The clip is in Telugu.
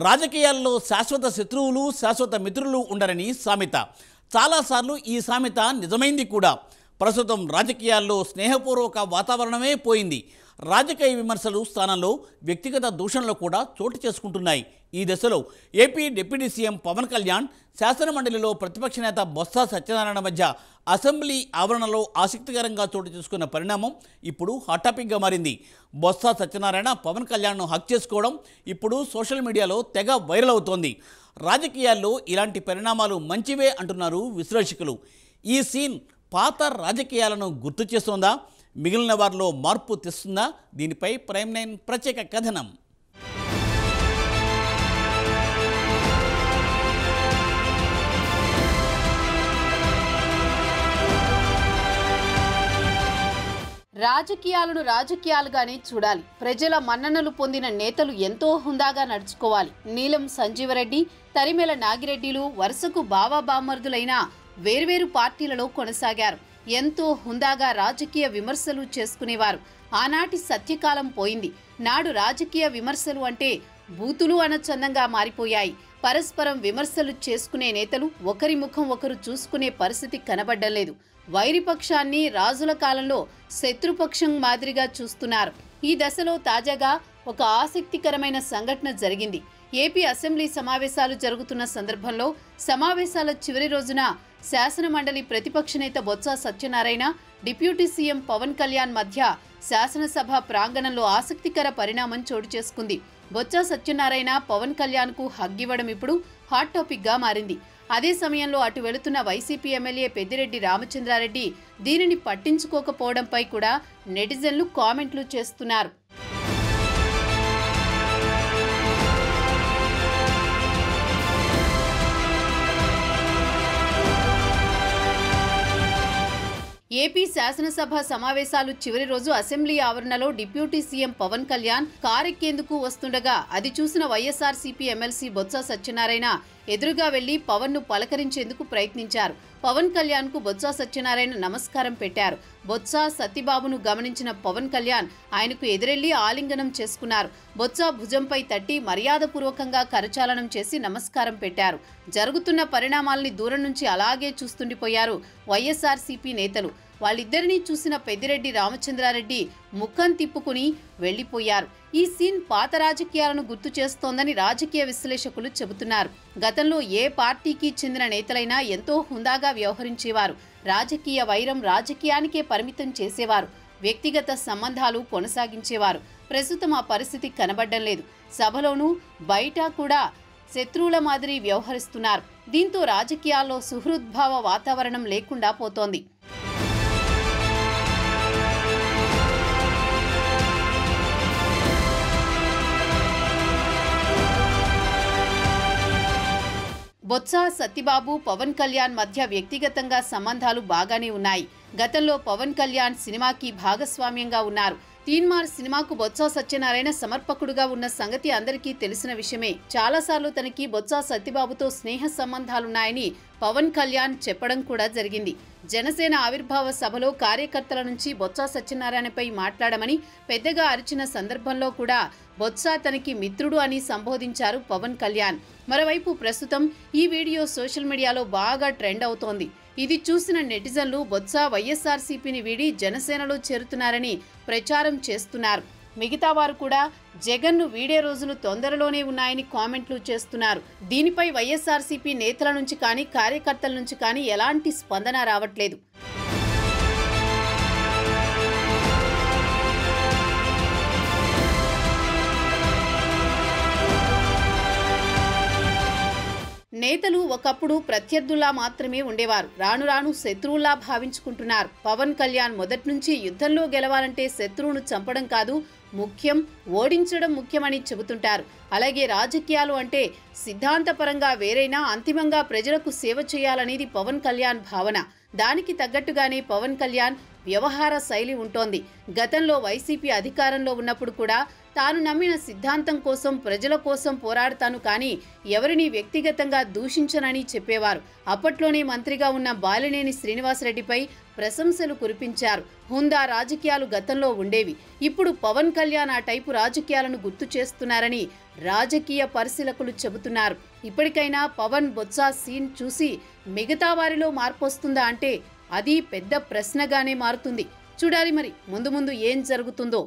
రాజకీయాల్లో శాశ్వత శత్రువులు శాశ్వత మిత్రులు ఉండరని సామెత. చాలాసార్లు ఈ సామెత నిజమైంది కూడా. ప్రస్తుతం రాజకీయాల్లో స్నేహపూర్వక వాతావరణమే పోయింది. రాజకీయ విమర్శలు స్థానంలో వ్యక్తిగత దూషణలు కూడా చోటు చేసుకుంటున్నాయి. ఈ దశలో AP deputy CM Pawan Kalyan శాసనమండలిలో ప్రతిపక్ష నేత బొత్స సత్యనారాయణ మధ్య అసెంబ్లీ ఆవరణలో ఆసక్తికరంగా చోటు చేసుకున్న పరిణామం ఇప్పుడు హాట్ టాపిక్గా మారింది. బొత్స సత్యనారాయణ పవన్ కళ్యాణ్ను హక్ చేసుకోవడం ఇప్పుడు సోషల్ మీడియాలో తెగ వైరల్ అవుతోంది. రాజకీయాల్లో ఇలాంటి పరిణామాలు మంచివే అంటున్నారు విశ్లేషకులు. ఈ సీన్ పాత రాజకీయాలను గుర్తు చేస్తోందా, మిగిలిన వారిలో మార్పు తెస్తుందా? దీనిపై ప్రైమ్ 9 ప్రత్యేక కథనం. రాజకీయాలను రాజకీయాలుగానే చూడాలి. ప్రజల మన్ననలు పొందిన నేతలు ఎంతో హుందాగా నడుచుకోవాలి. నీలం సంజీవరెడ్డి, తరిమెల నాగిరెడ్డిలు వరుసకు బావబామర్దులైన వేర్వేరు పార్టీలలో కొనసాగారు. ఎంతో హుందాగా రాజకీయ విమర్శలు చేసుకునేవారు. ఆనాటి సత్యకాలం పోయింది. నాడు రాజకీయ విమర్శలు అంటే బూతులు అనచందంగా మారిపోయాయి. పరస్పరం విమర్శలు చేసుకునే నేతలు ఒకరి ముఖం ఒకరు చూసుకునే పరిస్థితి కనబడ్డం లేదు. వైరిపక్షాన్ని రాజుల కాలంలో శత్రుపక్షం మాదిరిగా చూస్తున్నారు. ఈ దశలో తాజాగా ఒక ఆసక్తికరమైన సంఘటన జరిగింది. ఏపీ అసెంబ్లీ సమావేశాలు జరుగుతున్న సందర్భంలో సమావేశాల చివరి రోజున శాసనమండలి ప్రతిపక్ష నేత బొత్స సత్యనారాయణ, డిప్యూటీ సీఎం పవన్ కళ్యాణ్ మధ్య శాసనసభ ప్రాంగణంలో ఆసక్తికర పరిణామం చోటు చేసుకుంది. బొత్స సత్యనారాయణ పవన్ కళ్యాణ్కు హగ్ ఇవ్వడం ఇప్పుడు హాట్ టాపిక్గా మారింది. అదే సమయంలో అటు వెళుతున్న వైసీపీ ఎమ్మెల్యే పెద్దిరెడ్డి రామచంద్రారెడ్డి దీనిని పట్టించుకోకపోవడంపై కూడా నెటిజన్లు కామెంట్లు చేస్తున్నారు. ఏపీ శాసనసభ సమావేశాలు చివరి రోజు అసెంబ్లీ ఆవరణలో డిప్యూటీ సీఎం పవన్ కళ్యాణ్ కారెక్కేందుకు వస్తుండగా అది చూసిన వైఎస్ఆర్సీపీ ఎమ్మెల్సీ బొత్స సత్యనారాయణ ఎదురుగా వెళ్లి పవన్ ను పలకరించేందుకు ప్రయత్నించారు. పవన్ కళ్యాణ్ కు బొత్స సత్యనారాయణ నమస్కారం పెట్టారు. బొత్స సత్యబాబును గమనించిన పవన్ కళ్యాణ్ ఆయనకు ఎదురెళ్లి ఆలింగనం చేసుకున్నారు. బొత్స భుజంపై తట్టి మర్యాదపూర్వకంగా కరచాలనం చేసి నమస్కారం పెట్టారు. జరుగుతున్న పరిణామాల్ని దూరం నుంచి అలాగే చూస్తుండిపోయారు వైఎస్ఆర్సీపీ నేతలు. వాళ్ళిద్దరినీ చూసిన పెద్దిరెడ్డి రామచంద్రారెడ్డి ముఖం తిప్పుకుని వెళ్లిపోయారు. ఈ సీన్ పాత రాజకీయాలను గుర్తు చేస్తోందని రాజకీయ విశ్లేషకులు చెబుతున్నారు. గతంలో ఏ పార్టీకి చెందిన నేతలైనా ఎంతో హుందాగా వ్యవహరించేవారు. రాజకీయ వైరం రాజకీయానికే పరిమితం చేసేవారు. వ్యక్తిగత సంబంధాలు కొనసాగించేవారు. ప్రస్తుతం ఆ పరిస్థితి కనబడ్డం లేదు. సభలోనూ బయట కూడా శత్రువుల మాదిరి వ్యవహరిస్తున్నారు. దీంతో రాజకీయాల్లో సుహృద్భావ వాతావరణం లేకుండా పోతోంది. బొత్స సత్యబాబు పవన్ కళ్యాణ్ మధ్య వ్యక్తిగతంగా సంబంధాలు బాగానే ఉన్నాయి. గతంలో పవన్ కళ్యాణ్ సినిమాకి భాగస్వామ్యంగా ఉన్నారు. తీన్మార్ సినిమాకు బొత్స సత్యనారాయణ సమర్పకుడుగా ఉన్న సంగతి అందరికీ తెలిసిన విషయమే. చాలాసార్లు తనకి బొత్స సత్యబాబుతో స్నేహ సంబంధాలున్నాయని పవన్ కళ్యాణ్ చెప్పడం కూడా జరిగింది. జనసేన ఆవిర్భావ సభలో కార్యకర్తల నుంచి బొత్స సత్యనారాయణపై మాట్లాడమని పెద్దగా అరిచిన సందర్భంలో కూడా బొత్స తనకి మిత్రుడు అని సంబోధించారు పవన్ కళ్యాణ్. మరోవైపు ప్రస్తుతం ఈ వీడియో సోషల్ మీడియాలో బాగా ట్రెండ్ అవుతోంది. ఇది చూసిన నెటిజన్లు బొత్స వైఎస్ఆర్సీపీని వీడి జనసేనలో చేరుతున్నారని ప్రచారం చేస్తున్నారు. మిగతా వారు కూడా జగన్ను వీడే రోజులు తొందరలోనే ఉన్నాయని కామెంట్లు చేస్తున్నారు. దీనిపై వైఎస్ఆర్సీపీ నేతల నుంచి కానీ కార్యకర్తల నుంచి కానీ ఎలాంటి స్పందన రావట్లేదు. నేతలు ఒకప్పుడు ప్రత్యర్థుల్లా మాత్రమే ఉండేవారు. రాను రాను శత్రువుల్లా భావించుకుంటున్నారు. పవన్ కళ్యాణ్ మొదటి నుంచి యుద్ధంలో గెలవాలంటే శత్రువును చంపడం కాదు ముఖ్యం, ఓడించడం ముఖ్యమని చెబుతుంటారు. అలాగే రాజకీయాలు అంటే సిద్ధాంతపరంగా వేరైనా అంతిమంగా ప్రజలకు సేవ చేయాలనేది పవన్ కళ్యాణ్ భావన. దానికి తగ్గట్టుగానే పవన్ కళ్యాణ్ వ్యవహార శైలి ఉంటోంది. గతంలో వైసీపీ అధికారంలో ఉన్నప్పుడు కూడా తాను నమ్మిన సిద్ధాంతం కోసం ప్రజల కోసం పోరాడతాను కానీ ఎవరిని వ్యక్తిగతంగా దూషించనని చెప్పేవారు. అప్పట్లోనే మంత్రిగా ఉన్న బాలినేని శ్రీనివాసరెడ్డిపై ప్రశంసలు కురిపించారు. హుందా రాజకీయాలు గతంలో ఉండేవి, ఇప్పుడు పవన్ కళ్యాణ్ ఆ టైపు రాజకీయాలను గుర్తు చేస్తున్నారని రాజకీయ పరిశీలకులు చెబుతున్నారు. ఇప్పటికైనా పవన్ బొత్స సీన్ చూసి మిగతా వారిలో మార్పు వస్తుందా అంటే అది పెద్ద ప్రశ్నగానే మారుతుంది. చూడాలి మరి ముందు ముందు ఏం జరుగుతుందో.